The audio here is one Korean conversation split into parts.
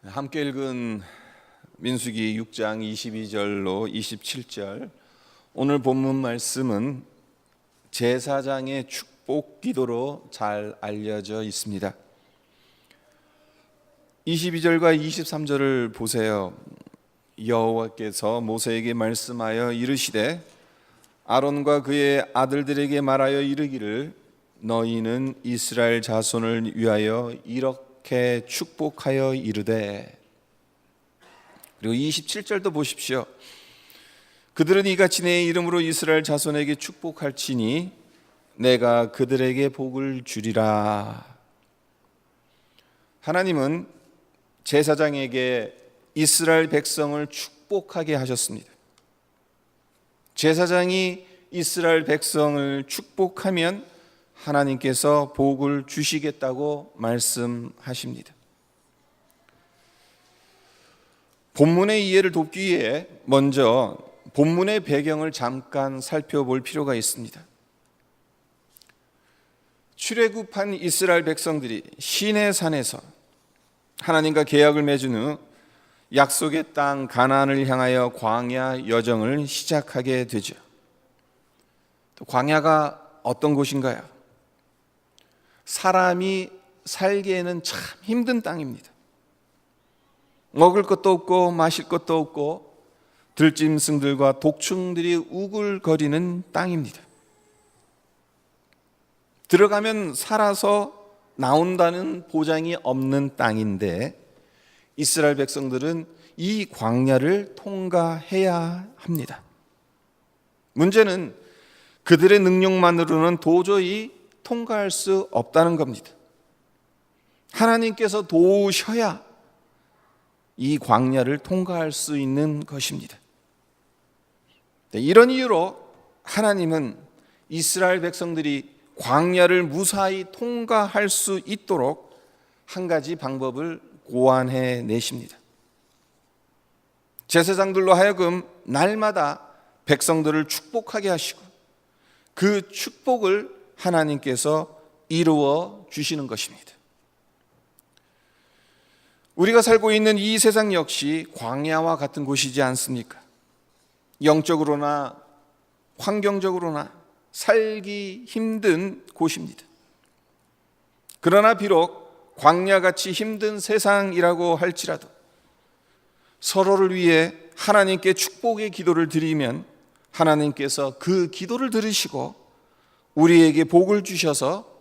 함께 읽은 민수기 6장 22절로 27절, 오늘 본문 말씀은 제사장의 축복 기도로 잘 알려져 있습니다. 22절과 23절을 보세요. 여호와께서 모세에게 말씀하여 이르시되 아론과 그의 아들들에게 말하여 이르기를 너희는 이스라엘 자손을 위하여 이렇게 축복하여 이르되. 그리고 27절도 보십시오. 그들은 이같이 내 이름으로 이스라엘 자손에게 축복할지니 내가 그들에게 복을 주리라. 하나님은 제사장에게 이스라엘 백성을 축복하게 하셨습니다. 제사장이 이스라엘 백성을 축복하면 하나님께서 복을 주시겠다고 말씀하십니다. 본문의 이해를 돕기 위해 먼저 본문의 배경을 잠깐 살펴볼 필요가 있습니다. 출애굽한 이스라엘 백성들이 시내산에서 하나님과 계약을 맺은 후 약속의 땅 가나안을 향하여 광야 여정을 시작하게 되죠. 또 광야가 어떤 곳인가요? 사람이 살기에는 참 힘든 땅입니다. 먹을 것도 없고 마실 것도 없고 들짐승들과 독충들이 우글거리는 땅입니다. 들어가면 살아서 나온다는 보장이 없는 땅인데 이스라엘 백성들은 이 광야를 통과해야 합니다. 문제는 그들의 능력만으로는 도저히 통과할 수 없다는 겁니다. 하나님께서 도우셔야 이 광야를 통과할 수 있는 것입니다. 이런 이유로 하나님은 이스라엘 백성들이 광야를 무사히 통과할 수 있도록 한 가지 방법을 고안해 내십니다. 제사장들로 하여금 날마다 백성들을 축복하게 하시고 그 축복을 하나님께서 이루어 주시는 것입니다. 우리가 살고 있는 이 세상 역시 광야와 같은 곳이지 않습니까? 영적으로나 환경적으로나 살기 힘든 곳입니다. 그러나 비록 광야같이 힘든 세상이라고 할지라도 서로를 위해 하나님께 축복의 기도를 드리면 하나님께서 그 기도를 들으시고 우리에게 복을 주셔서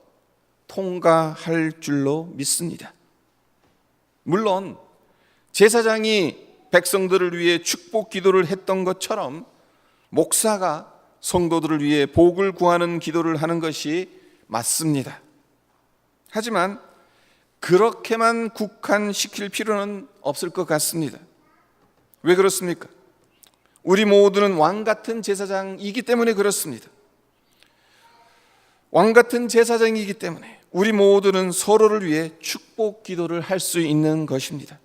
통과할 줄로 믿습니다. 물론 제사장이 백성들을 위해 축복 기도를 했던 것처럼 목사가 성도들을 위해 복을 구하는 기도를 하는 것이 맞습니다. 하지만 그렇게만 국한시킬 필요는 없을 것 같습니다. 왜 그렇습니까? 우리 모두는 왕 같은 제사장이기 때문에 그렇습니다. 왕 같은 제사장이기 때문에 우리 모두는 서로를 위해 축복 기도를 할 수 있는 것입니다.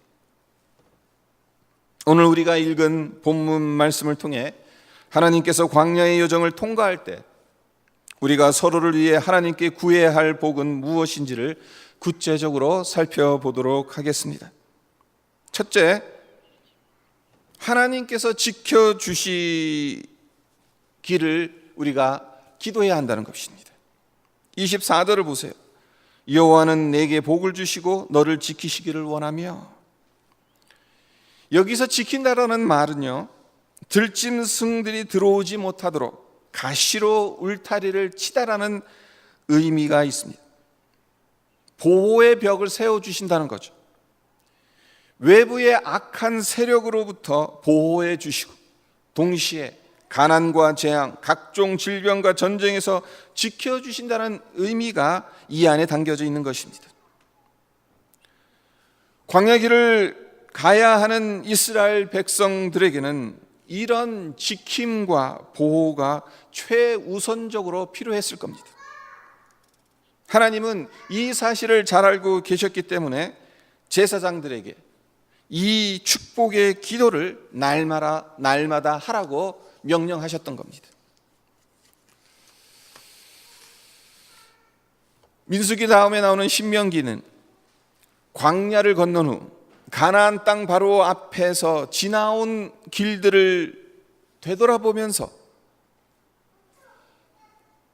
오늘 우리가 읽은 본문 말씀을 통해 하나님께서 광야의 여정을 통과할 때 우리가 서로를 위해 하나님께 구해야 할 복은 무엇인지를 구체적으로 살펴보도록 하겠습니다. 첫째, 하나님께서 지켜주시기를 우리가 기도해야 한다는 것입니다. 24절을 보세요. 여호와는 내게 복을 주시고 너를 지키시기를 원하며. 여기서 지킨다라는 말은요, 들짐승들이 들어오지 못하도록 가시로 울타리를 치다라는 의미가 있습니다. 보호의 벽을 세워주신다는 거죠. 외부의 악한 세력으로부터 보호해 주시고 동시에 가난과 재앙, 각종 질병과 전쟁에서 지켜주신다는 의미가 이 안에 담겨져 있는 것입니다. 광야길을 가야 하는 이스라엘 백성들에게는 이런 지킴과 보호가 최우선적으로 필요했을 겁니다. 하나님은 이 사실을 잘 알고 계셨기 때문에 제사장들에게 이 축복의 기도를 날마다 하라고 명령하셨던 겁니다. 민수기 다음에 나오는 신명기는 광야를 건넌 후 가나안 땅 바로 앞에서 지나온 길들을 되돌아보면서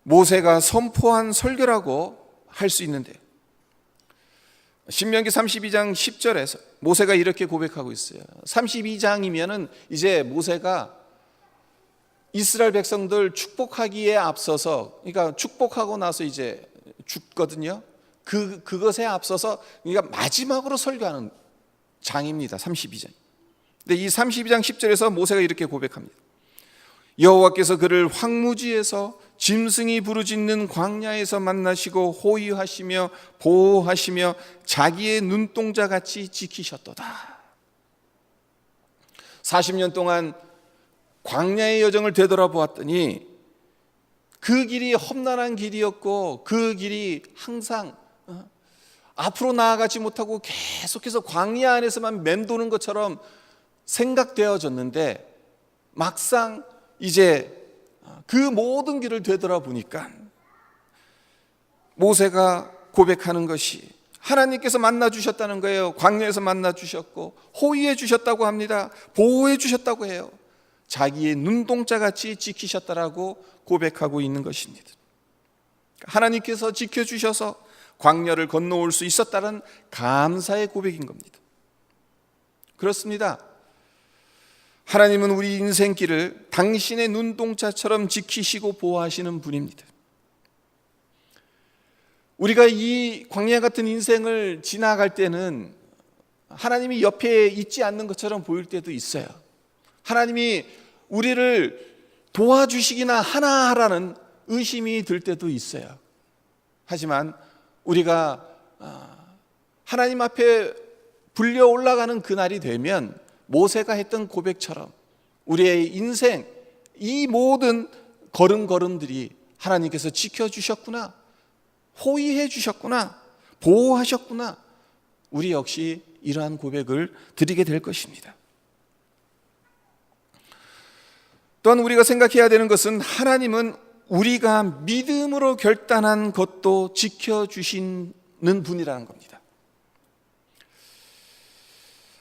모세가 선포한 설교라고 할 수 있는데요. 신명기 32장 10절에서 모세가 이렇게 고백하고 있어요. 32장이면은 이제 모세가 이스라엘 백성들 축복하기에 앞서서, 그러니까 축복하고 나서 이제 죽거든요. 그것에 앞서서 그러니까 마지막으로 설교하는 장입니다. 32장. 근데 이 32장 10절에서 모세가 이렇게 고백합니다. 여호와께서 그를 황무지에서 짐승이 부르짖는 광야에서 만나시고 호위하시며 보호하시며 자기의 눈동자같이 지키셨도다. 40년 동안 광야의 여정을 되돌아보았더니 그 길이 험난한 길이었고 그 길이 항상 앞으로 나아가지 못하고 계속해서 광야 안에서만 맴도는 것처럼 생각되어졌는데, 막상 이제 그 모든 길을 되돌아보니까 모세가 고백하는 것이 하나님께서 만나주셨다는 거예요. 광야에서 만나주셨고 호위해 주셨다고 합니다. 보호해 주셨다고 해요. 자기의 눈동자같이 지키셨다라고 고백하고 있는 것입니다. 하나님께서 지켜주셔서 광야를 건너올 수 있었다는 감사의 고백인 겁니다. 그렇습니다. 하나님은 우리 인생길을 당신의 눈동자처럼 지키시고 보호하시는 분입니다. 우리가 이 광야 같은 인생을 지나갈 때는 하나님이 옆에 있지 않는 것처럼 보일 때도 있어요. 하나님이 우리를 도와주시기나 하나 하라는 의심이 들 때도 있어요. 하지만 우리가 하나님 앞에 불려 올라가는 그날이 되면 모세가 했던 고백처럼 우리의 인생 이 모든 걸음걸음들이 하나님께서 지켜주셨구나, 호위해 주셨구나, 보호하셨구나, 우리 역시 이러한 고백을 드리게 될 것입니다. 또한 우리가 생각해야 되는 것은 하나님은 우리가 믿음으로 결단한 것도 지켜주시는 분이라는 겁니다.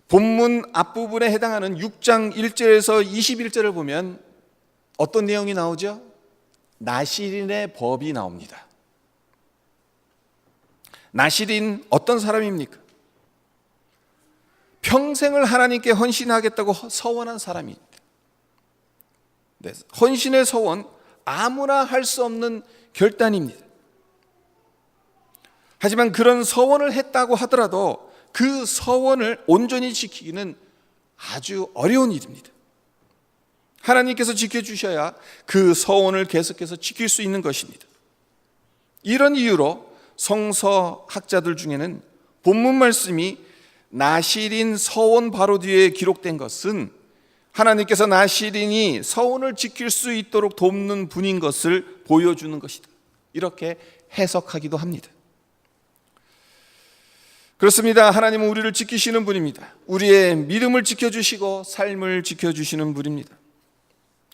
본문 앞부분에 해당하는 6장 1절에서 21절을 보면 어떤 내용이 나오죠? 나실인의 법이 나옵니다. 나실인 어떤 사람입니까? 평생을 하나님께 헌신하겠다고 서원한 사람입니다. 네, 헌신의 서원, 아무나 할 수 없는 결단입니다. 하지만 그런 서원을 했다고 하더라도 그 서원을 온전히 지키기는 아주 어려운 일입니다. 하나님께서 지켜주셔야 그 서원을 계속해서 지킬 수 있는 것입니다. 이런 이유로 성서학자들 중에는 본문 말씀이 나실인 서원 바로 뒤에 기록된 것은 하나님께서 나실인이 서원을 지킬 수 있도록 돕는 분인 것을 보여주는 것이다, 이렇게 해석하기도 합니다. 그렇습니다. 하나님은 우리를 지키시는 분입니다. 우리의 믿음을 지켜주시고 삶을 지켜주시는 분입니다.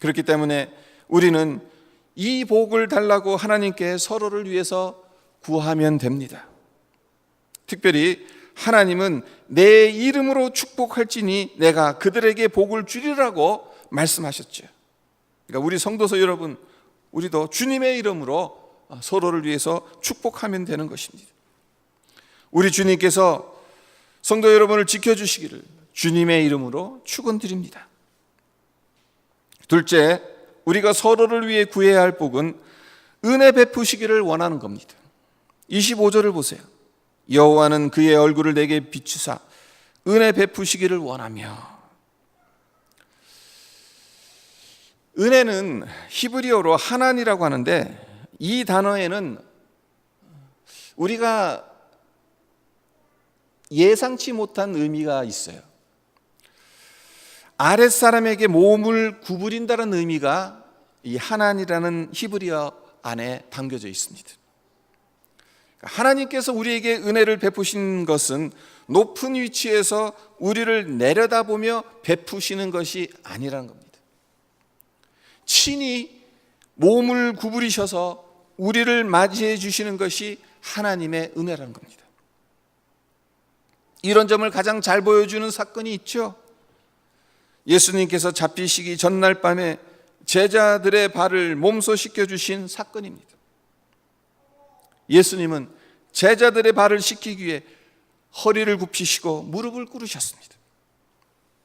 그렇기 때문에 우리는 이 복을 달라고 하나님께 서로를 위해서 구하면 됩니다. 특별히 하나님은 내 이름으로 축복할지니 내가 그들에게 복을 주리라고 말씀하셨죠. 그러니까 우리 성도서 여러분, 우리도 주님의 이름으로 서로를 위해서 축복하면 되는 것입니다. 우리 주님께서 성도 여러분을 지켜주시기를 주님의 이름으로 축원드립니다. 둘째, 우리가 서로를 위해 구해야 할 복은 은혜 베푸시기를 원하는 겁니다. 25절을 보세요. 여호와는 그의 얼굴을 내게 비추사 은혜 베푸시기를 원하며. 은혜는 히브리어로 하난이라고 하는데, 이 단어에는 우리가 예상치 못한 의미가 있어요. 아랫사람에게 몸을 구부린다는 의미가 이 하난이라는 히브리어 안에 담겨져 있습니다. 하나님께서 우리에게 은혜를 베푸신 것은 높은 위치에서 우리를 내려다보며 베푸시는 것이 아니라는 겁니다. 친히 몸을 구부리셔서 우리를 맞이해 주시는 것이 하나님의 은혜라는 겁니다. 이런 점을 가장 잘 보여주는 사건이 있죠. 예수님께서 잡히시기 전날 밤에 제자들의 발을 몸소 씻겨주신 사건입니다. 예수님은 제자들의 발을 씻기기 위해 허리를 굽히시고 무릎을 꿇으셨습니다.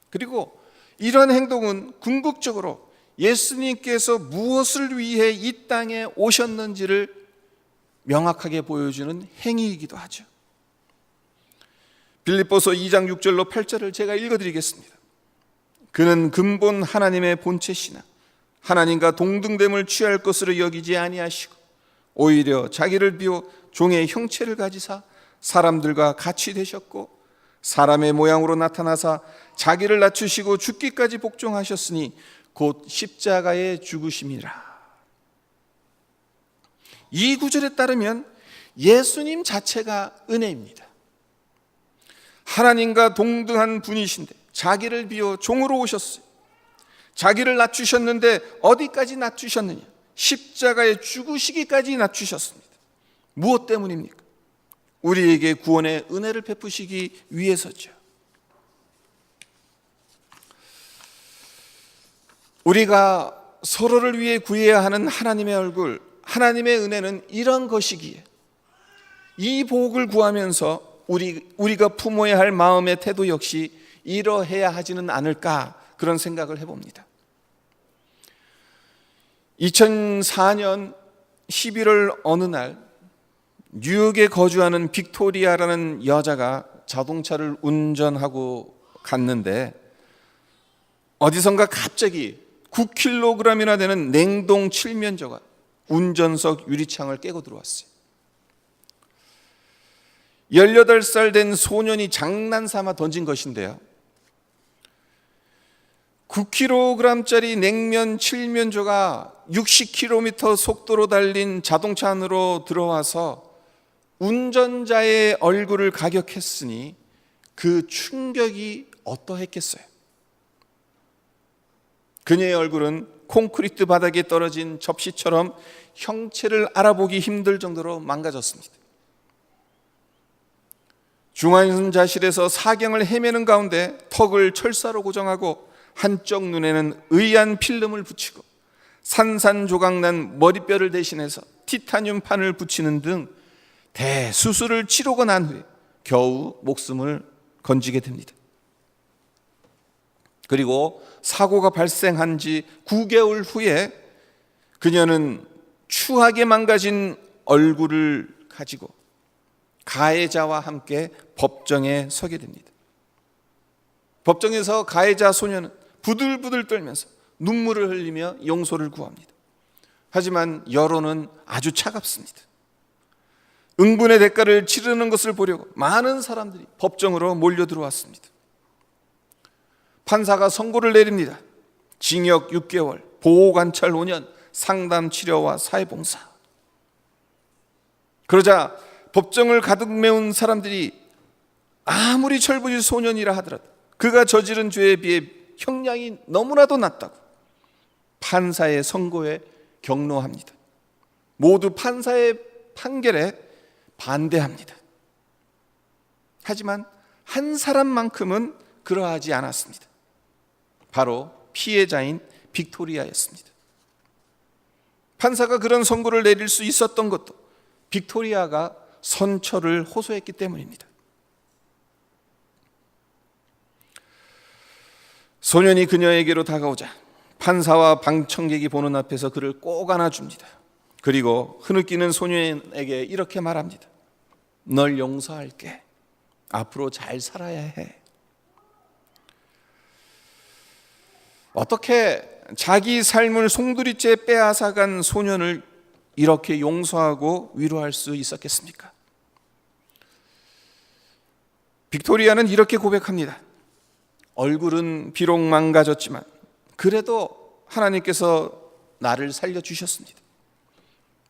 그리고 이런 행동은 궁극적으로 예수님께서 무엇을 위해 이 땅에 오셨는지를 명확하게 보여주는 행위이기도 하죠. 빌립보서 2장 6절로 8절을 제가 읽어드리겠습니다. 그는 근본 하나님의 본체시나 하나님과 동등됨을 취할 것으로 여기지 아니하시고 오히려 자기를 비워 종의 형체를 가지사 사람들과 같이 되셨고 사람의 모양으로 나타나사 자기를 낮추시고 죽기까지 복종하셨으니 곧 십자가에 죽으심이라. 이 구절에 따르면 예수님 자체가 은혜입니다. 하나님과 동등한 분이신데 자기를 비워 종으로 오셨어요. 자기를 낮추셨는데 어디까지 낮추셨느냐? 십자가에 죽으시기까지 낮추셨습니다. 무엇 때문입니까? 우리에게 구원의 은혜를 베푸시기 위해서죠. 우리가 서로를 위해 구해야 하는 하나님의 얼굴, 하나님의 은혜는 이런 것이기에 이 복을 구하면서 우리가 품어야 할 마음의 태도 역시 이러해야 하지는 않을까, 그런 생각을 해봅니다. 2004년 11월 어느 날 뉴욕에 거주하는 빅토리아라는 여자가 자동차를 운전하고 갔는데 어디선가 갑자기 9kg이나 되는 냉동 칠면조가 운전석 유리창을 깨고 들어왔어요. 18살 된 소년이 장난삼아 던진 것인데요, 9kg짜리 냉면 칠면조가 60km 속도로 달린 자동차 안으로 들어와서 운전자의 얼굴을 가격했으니 그 충격이 어떠했겠어요? 그녀의 얼굴은 콘크리트 바닥에 떨어진 접시처럼 형체를 알아보기 힘들 정도로 망가졌습니다. 중환자실에서 사경을 헤매는 가운데 턱을 철사로 고정하고 한쪽 눈에는 의안 필름을 붙이고 산산조각난 머리뼈를 대신해서 티타늄 판을 붙이는 등 대수술을 치르고 난 후에 겨우 목숨을 건지게 됩니다. 그리고 사고가 발생한 지 9개월 후에 그녀는 추하게 망가진 얼굴을 가지고 가해자와 함께 법정에 서게 됩니다. 법정에서 가해자 소녀는 부들부들 떨면서 눈물을 흘리며 용서를 구합니다. 하지만 여론은 아주 차갑습니다. 응분의 대가를 치르는 것을 보려고 많은 사람들이 법정으로 몰려 들어왔습니다. 판사가 선고를 내립니다. 징역 6개월, 보호관찰 5년, 상담치료와 사회봉사. 그러자 법정을 가득 메운 사람들이 아무리 철부지 소년이라 하더라도 그가 저지른 죄에 비해 형량이 너무나도 낮다고 판사의 선고에 격노합니다. 모두 판사의 판결에 반대합니다. 하지만 한 사람만큼은 그러하지 않았습니다. 바로 피해자인 빅토리아였습니다. 판사가 그런 선고를 내릴 수 있었던 것도 빅토리아가 선처를 호소했기 때문입니다. 소년이 그녀에게로 다가오자 판사와 방청객이 보는 앞에서 그를 꼭 안아줍니다. 그리고 흐느끼는 소년에게 이렇게 말합니다. 널 용서할게. 앞으로 잘 살아야 해. 어떻게 자기 삶을 송두리째 빼앗아간 소년을 이렇게 용서하고 위로할 수 있었겠습니까? 빅토리아는 이렇게 고백합니다. 얼굴은 비록 망가졌지만 그래도 하나님께서 나를 살려주셨습니다.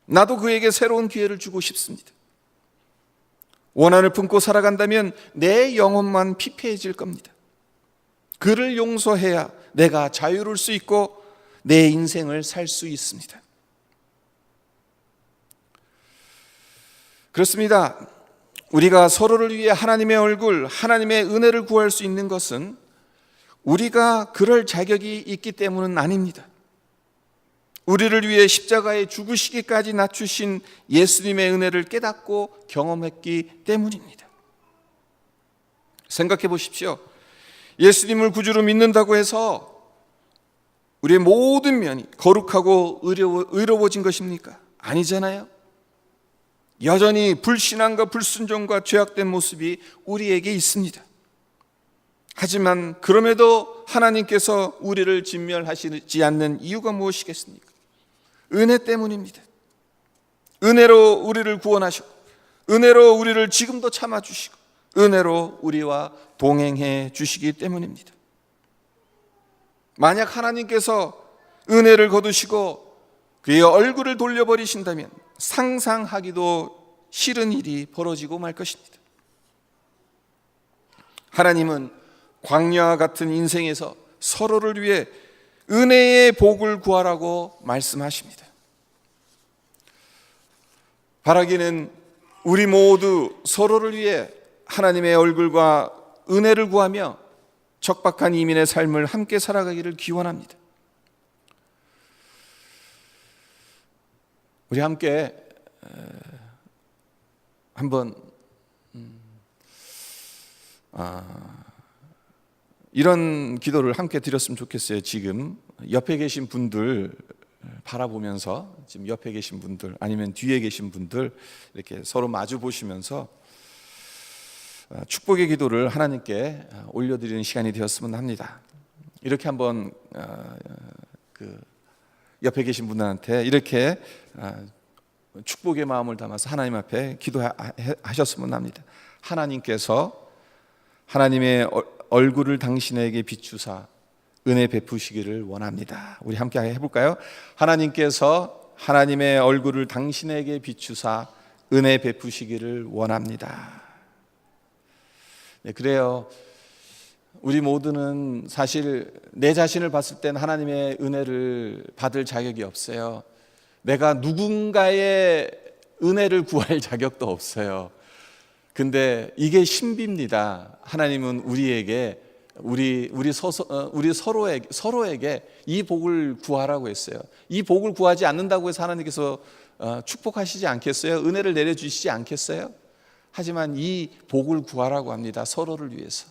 나도 그에게 새로운 기회를 주고 싶습니다. 원한을 품고 살아간다면 내 영혼만 피폐해질 겁니다. 그를 용서해야 내가 자유로울 수 있고 내 인생을 살 수 있습니다. 그렇습니다. 우리가 서로를 위해 하나님의 얼굴, 하나님의 은혜를 구할 수 있는 것은 우리가 그럴 자격이 있기 때문은 아닙니다. 우리를 위해 십자가에 죽으시기까지 낮추신 예수님의 은혜를 깨닫고 경험했기 때문입니다. 생각해 보십시오. 예수님을 구주로 믿는다고 해서 우리의 모든 면이 거룩하고 의로워진 것입니까? 아니잖아요. 여전히 불신앙과 불순종과 죄악된 모습이 우리에게 있습니다. 하지만 그럼에도 하나님께서 우리를 진멸하시지 않는 이유가 무엇이겠습니까? 은혜 때문입니다. 은혜로 우리를 구원하셨고, 은혜로 우리를 지금도 참아주시고, 은혜로 우리와 동행해 주시기 때문입니다. 만약 하나님께서 은혜를 거두시고 그의 얼굴을 돌려버리신다면 상상하기도 싫은 일이 벌어지고 말 것입니다. 하나님은 광야와 같은 인생에서 서로를 위해 은혜의 복을 구하라고 말씀하십니다. 바라기는 우리 모두 서로를 위해 하나님의 얼굴과 은혜를 구하며 척박한 이민의 삶을 함께 살아가기를 기원합니다. 우리 함께 한번 이런 기도를 함께 드렸으면 좋겠어요. 지금 옆에 계신 분들 바라보면서, 지금 옆에 계신 분들 아니면 뒤에 계신 분들 이렇게 서로 마주 보시면서 축복의 기도를 하나님께 올려드리는 시간이 되었으면 합니다. 이렇게 한번 그 옆에 계신 분들한테 이렇게 축복의 마음을 담아서 하나님 앞에 기도하셨으면 합니다. 하나님께서 하나님의 얼굴을 당신에게 비추사 은혜 베푸시기를 원합니다. 우리 함께 해볼까요? 하나님께서 하나님의 얼굴을 당신에게 비추사 은혜 베푸시기를 원합니다. 네, 그래요. 우리 모두는 사실 내 자신을 봤을 땐 하나님의 은혜를 받을 자격이 없어요. 내가 누군가의 은혜를 구할 자격도 없어요. 근데 이게 신비입니다. 하나님은 우리에게 우리 서로에게 이 복을 구하라고 했어요. 이 복을 구하지 않는다고 해서 하나님께서 축복하시지 않겠어요? 은혜를 내려주시지 않겠어요? 하지만 이 복을 구하라고 합니다. 서로를 위해서.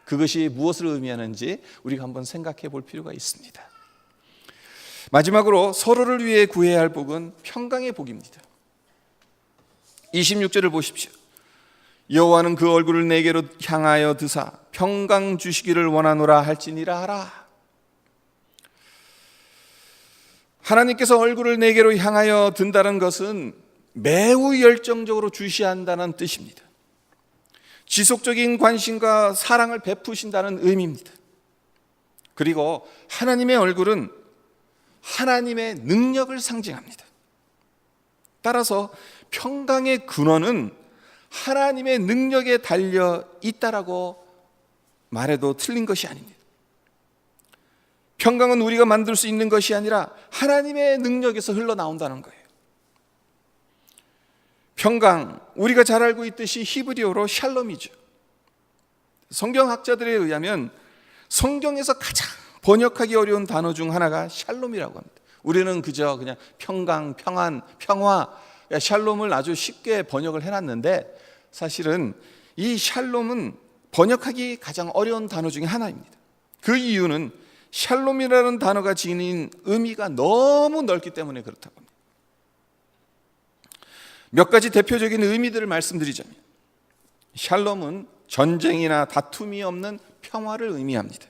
그것이 무엇을 의미하는지 우리가 한번 생각해 볼 필요가 있습니다. 마지막으로 서로를 위해 구해야 할 복은 평강의 복입니다. 26절을 보십시오. 여호와는 그 얼굴을 내게로 향하여 드사 평강 주시기를 원하노라 할지니라 하라. 하나님께서 얼굴을 내게로 향하여 든다는 것은 매우 열정적으로 주시한다는 뜻입니다. 지속적인 관심과 사랑을 베푸신다는 의미입니다. 그리고 하나님의 얼굴은 하나님의 능력을 상징합니다. 따라서 평강의 근원은 하나님의 능력에 달려 있다라고 말해도 틀린 것이 아닙니다. 평강은 우리가 만들 수 있는 것이 아니라 하나님의 능력에서 흘러나온다는 거예요. 평강, 우리가 잘 알고 있듯이 히브리어로 샬롬이죠. 성경학자들에 의하면 성경에서 가장 번역하기 어려운 단어 중 하나가 샬롬이라고 합니다. 우리는 그냥 평강, 평안, 평화, 샬롬을 아주 쉽게 번역을 해놨는데 사실은 이 샬롬은 번역하기 가장 어려운 단어 중에 하나입니다. 그 이유는 샬롬이라는 단어가 지닌 의미가 너무 넓기 때문에 그렇다고 합니다. 몇 가지 대표적인 의미들을 말씀드리자면, 샬롬은 전쟁이나 다툼이 없는 평화를 의미합니다.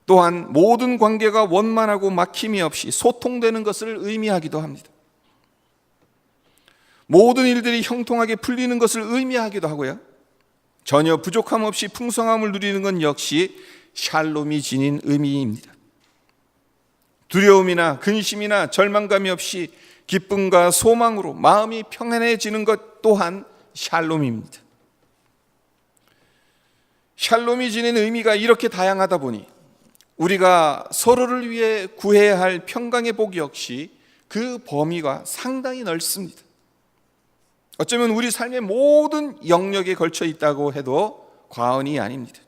또한 모든 관계가 원만하고 막힘이 없이 소통되는 것을 의미하기도 합니다. 모든 일들이 형통하게 풀리는 것을 의미하기도 하고요, 전혀 부족함 없이 풍성함을 누리는 건 역시 샬롬이 지닌 의미입니다. 두려움이나 근심이나 절망감이 없이 기쁨과 소망으로 마음이 평안해지는 것 또한 샬롬입니다. 샬롬이 지닌 의미가 이렇게 다양하다 보니 우리가 서로를 위해 구해야 할 평강의 복 역시 그 범위가 상당히 넓습니다. 어쩌면 우리 삶의 모든 영역에 걸쳐 있다고 해도 과언이 아닙니다.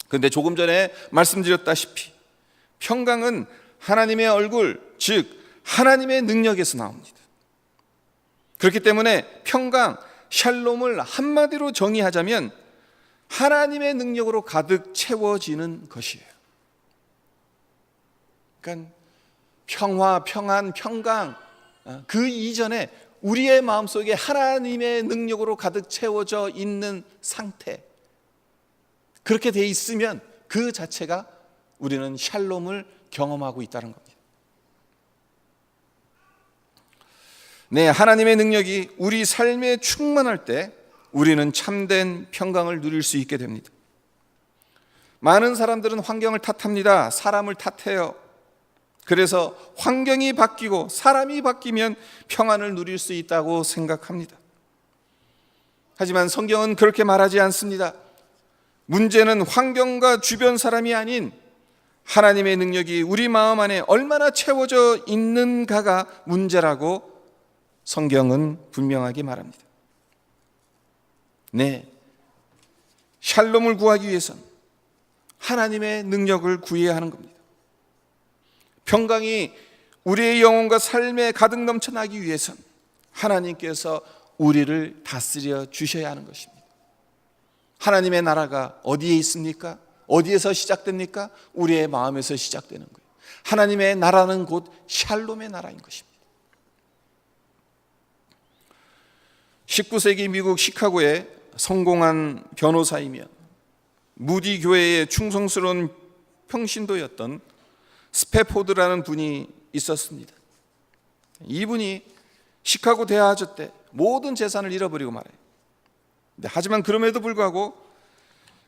그런데 조금 전에 말씀드렸다시피 평강은 하나님의 얼굴, 즉 하나님의 능력에서 나옵니다. 그렇기 때문에 평강, 샬롬을 한마디로 정의하자면 하나님의 능력으로 가득 채워지는 것이에요. 그러니까 평화, 평안, 평강, 그 이전에 우리의 마음속에 하나님의 능력으로 가득 채워져 있는 상태, 그렇게 돼 있으면 그 자체가 우리는 샬롬을 경험하고 있다는 겁니다. 네, 하나님의 능력이 우리 삶에 충만할 때 우리는 참된 평강을 누릴 수 있게 됩니다. 많은 사람들은 환경을 탓합니다. 사람을 탓해요. 그래서 환경이 바뀌고 사람이 바뀌면 평안을 누릴 수 있다고 생각합니다. 하지만 성경은 그렇게 말하지 않습니다. 문제는 환경과 주변 사람이 아닌 하나님의 능력이 우리 마음 안에 얼마나 채워져 있는가가 문제라고 성경은 분명하게 말합니다. 네, 샬롬을 구하기 위해서는 하나님의 능력을 구해야 하는 겁니다. 평강이 우리의 영혼과 삶에 가득 넘쳐나기 위해서는 하나님께서 우리를 다스려 주셔야 하는 것입니다. 하나님의 나라가 어디에 있습니까? 어디에서 시작됩니까? 우리의 마음에서 시작되는 거예요. 하나님의 나라는 곧 샬롬의 나라인 것입니다. 19세기 미국 시카고의 성공한 변호사이며 무디 교회의 충성스러운 평신도였던 스패포드라는 분이 있었습니다. 이분이 시카고 대화하죠 때 모든 재산을 잃어버리고 말아요. 하지만 그럼에도 불구하고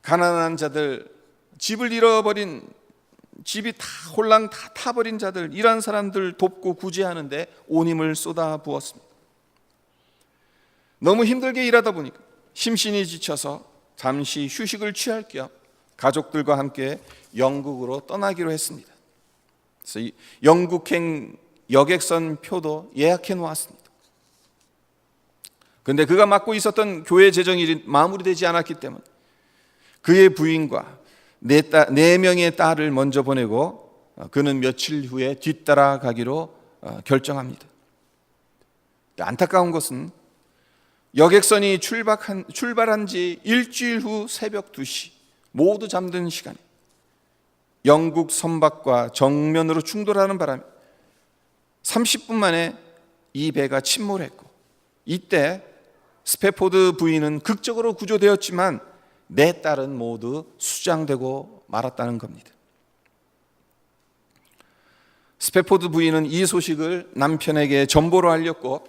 가난한 자들, 집을 잃어버린, 집이 다 홀랑 다 타버린 자들, 이런 사람들 돕고 구제하는데 온 힘을 쏟아 부었습니다. 너무 힘들게 일하다 보니까 심신이 지쳐서 잠시 휴식을 취할 겸 가족들과 함께 영국으로 떠나기로 했습니다. 그래서 이 영국행 여객선 표도 예약해 놓았습니다. 그런데 그가 맡고 있었던 교회 재정이 마무리되지 않았기 때문에 그의 부인과 네 명의 딸을 먼저 보내고 그는 며칠 후에 뒤따라가기로 결정합니다. 안타까운 것은 여객선이 출발한 지 일주일 후 새벽 2시 모두 잠든 시간에 영국 선박과 정면으로 충돌하는 바람에 30분 만에 이 배가 침몰했고, 이때 스패포드 부인은 극적으로 구조되었지만 네 딸은 모두 수장되고 말았다는 겁니다. 스패포드 부인은 이 소식을 남편에게 전보로 알렸고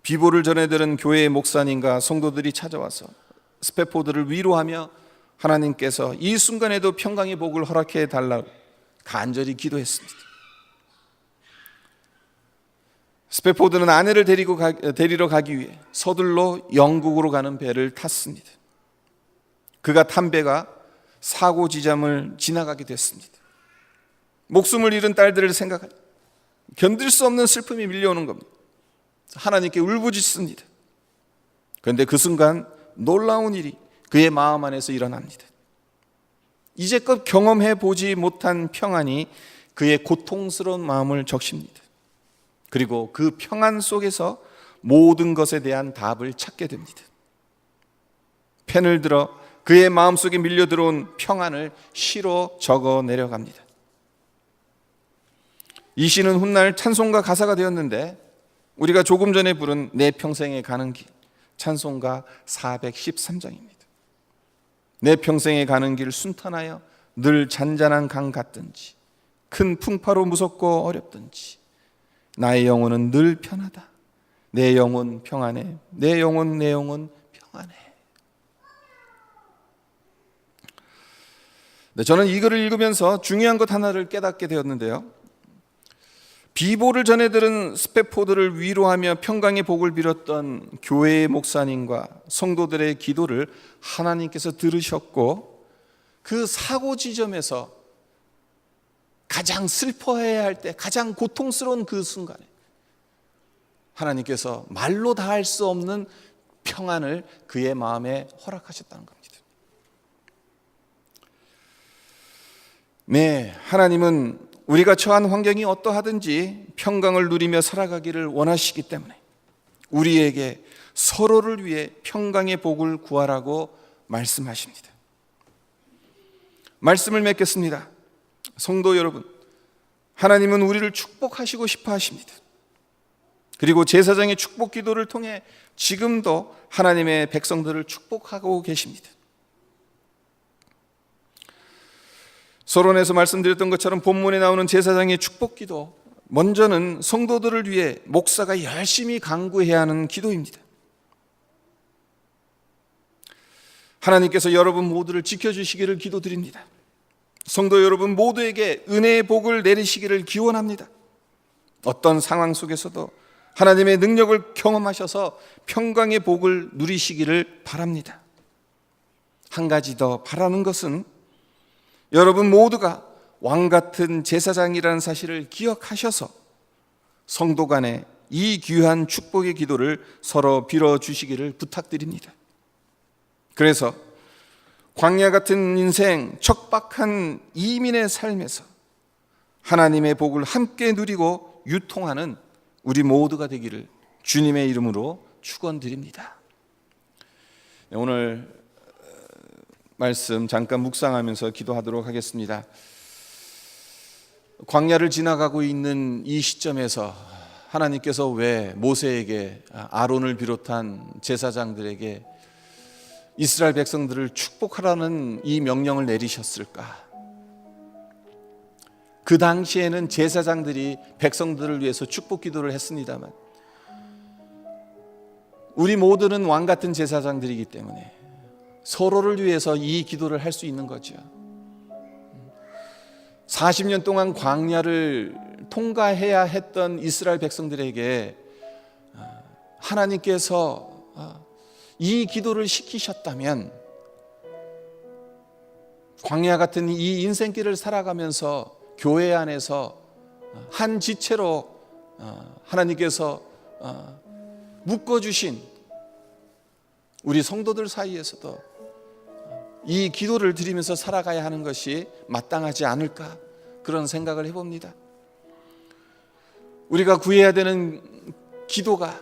비보를 전해들은 교회의 목사님과 성도들이 찾아와서 스패포드를 위로하며 하나님께서 이 순간에도 평강의 복을 허락해 달라고 간절히 기도했습니다. 스패포드는 아내를 데리러 가기 위해 서둘러 영국으로 가는 배를 탔습니다. 그가 탄 배가 사고 지점을 지나가게 됐습니다. 목숨을 잃은 딸들을 생각하니 견딜 수 없는 슬픔이 밀려오는 겁니다. 하나님께 울부짖습니다. 그런데 그 순간 놀라운 일이 그의 마음 안에서 일어납니다. 이제껏 경험해 보지 못한 평안이 그의 고통스러운 마음을 적십니다. 그리고 그 평안 속에서 모든 것에 대한 답을 찾게 됩니다. 펜을 들어 그의 마음속에 밀려 들어온 평안을 시로 적어 내려갑니다. 이 시는 훗날 찬송가 가사가 되었는데 우리가 조금 전에 부른 내 평생에 가는 길, 찬송가 413장입니다. 내 평생에 가는 길 순탄하여 늘 잔잔한 강 같든지 큰 풍파로 무섭고 어렵든지 나의 영혼은 늘 편하다. 내 영혼 평안해. 내 영혼 평안해. 네, 저는 이 글을 읽으면서 중요한 것 하나를 깨닫게 되었는데요. 비보를 전해들은 스패포드를 위로하며 평강의 복을 빌었던 교회의 목사님과 성도들의 기도를 하나님께서 들으셨고 그 사고 지점에서 가장 슬퍼해야 할 때, 가장 고통스러운 그 순간에 하나님께서 말로 다 할 수 없는 평안을 그의 마음에 허락하셨다는 겁니다. 네, 하나님은 우리가 처한 환경이 어떠하든지 평강을 누리며 살아가기를 원하시기 때문에 우리에게 서로를 위해 평강의 복을 구하라고 말씀하십니다. 말씀을 맺겠습니다. 성도 여러분, 하나님은 우리를 축복하시고 싶어 하십니다. 그리고 제사장의 축복 기도를 통해 지금도 하나님의 백성들을 축복하고 계십니다. 서론에서 말씀드렸던 것처럼 본문에 나오는 제사장의 축복 기도, 먼저는 성도들을 위해 목사가 열심히 간구해야 하는 기도입니다. 하나님께서 여러분 모두를 지켜주시기를 기도드립니다. 성도 여러분 모두에게 은혜의 복을 내리시기를 기원합니다. 어떤 상황 속에서도 하나님의 능력을 경험하셔서 평강의 복을 누리시기를 바랍니다. 한 가지 더 바라는 것은 여러분 모두가 왕같은 제사장이라는 사실을 기억하셔서 성도 간에 이 귀한 축복의 기도를 서로 빌어주시기를 부탁드립니다. 그래서 광야 같은 인생, 척박한 이민의 삶에서 하나님의 복을 함께 누리고 유통하는 우리 모두가 되기를 주님의 이름으로 축원드립니다. 오늘 말씀 잠깐 묵상하면서 기도하도록 하겠습니다. 광야를 지나가고 있는 이 시점에서 하나님께서 왜 모세에게, 아론을 비롯한 제사장들에게 이스라엘 백성들을 축복하라는 이 명령을 내리셨을까? 그 당시에는 제사장들이 백성들을 위해서 축복 기도를 했습니다만 우리 모두는 왕 같은 제사장들이기 때문에 서로를 위해서 이 기도를 할 수 있는 거죠. 40년 동안 광야를 통과해야 했던 이스라엘 백성들에게 하나님께서 이 기도를 시키셨다면 광야 같은 이 인생길을 살아가면서 교회 안에서 한 지체로 하나님께서 묶어주신 우리 성도들 사이에서도 이 기도를 드리면서 살아가야 하는 것이 마땅하지 않을까, 그런 생각을 해봅니다. 우리가 구해야 되는 기도가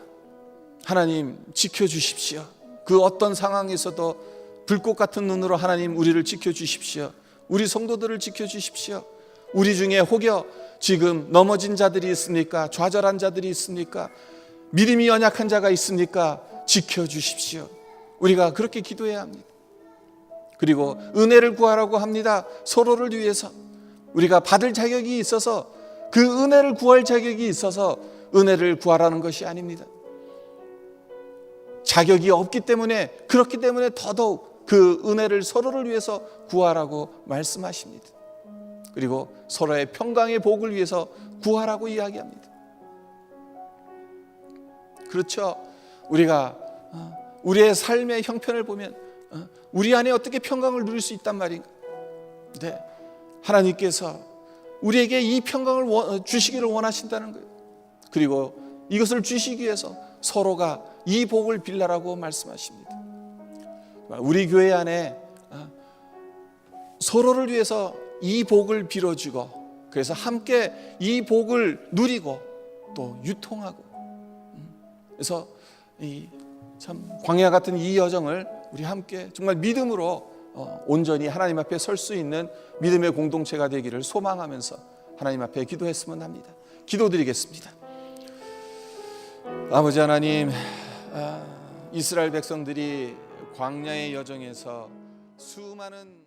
하나님 지켜주십시오. 그 어떤 상황에서도 불꽃 같은 눈으로 하나님 우리를 지켜주십시오. 우리 성도들을 지켜주십시오. 우리 중에 혹여 지금 넘어진 자들이 있습니까? 좌절한 자들이 있습니까? 믿음이 연약한 자가 있습니까? 지켜주십시오. 우리가 그렇게 기도해야 합니다. 그리고 은혜를 구하라고 합니다. 서로를 위해서 우리가 받을 자격이 있어서, 그 은혜를 구할 자격이 있어서 은혜를 구하라는 것이 아닙니다. 자격이 없기 때문에, 그렇기 때문에 더더욱 그 은혜를 서로를 위해서 구하라고 말씀하십니다. 그리고 서로의 평강의 복을 위해서 구하라고 이야기합니다. 그렇죠. 우리가 우리의 삶의 형편을 보면 우리 안에 어떻게 평강을 누릴 수 있단 말인가? 네, 하나님께서 우리에게 이 평강을 주시기를 원하신다는 거예요. 그리고 이것을 주시기 위해서 서로가 이 복을 빌라라고 말씀하십니다. 우리 교회 안에 서로를 위해서 이 복을 빌어주고, 그래서 함께 이 복을 누리고 또 유통하고, 그래서 이 참 광야 같은 이 여정을 우리 함께 정말 믿음으로 온전히 하나님 앞에 설 수 있는 믿음의 공동체가 되기를 소망하면서 하나님 앞에 기도했으면 합니다. 기도드리겠습니다. 아버지 하나님, 이스라엘 백성들이 광야의 여정에서 수많은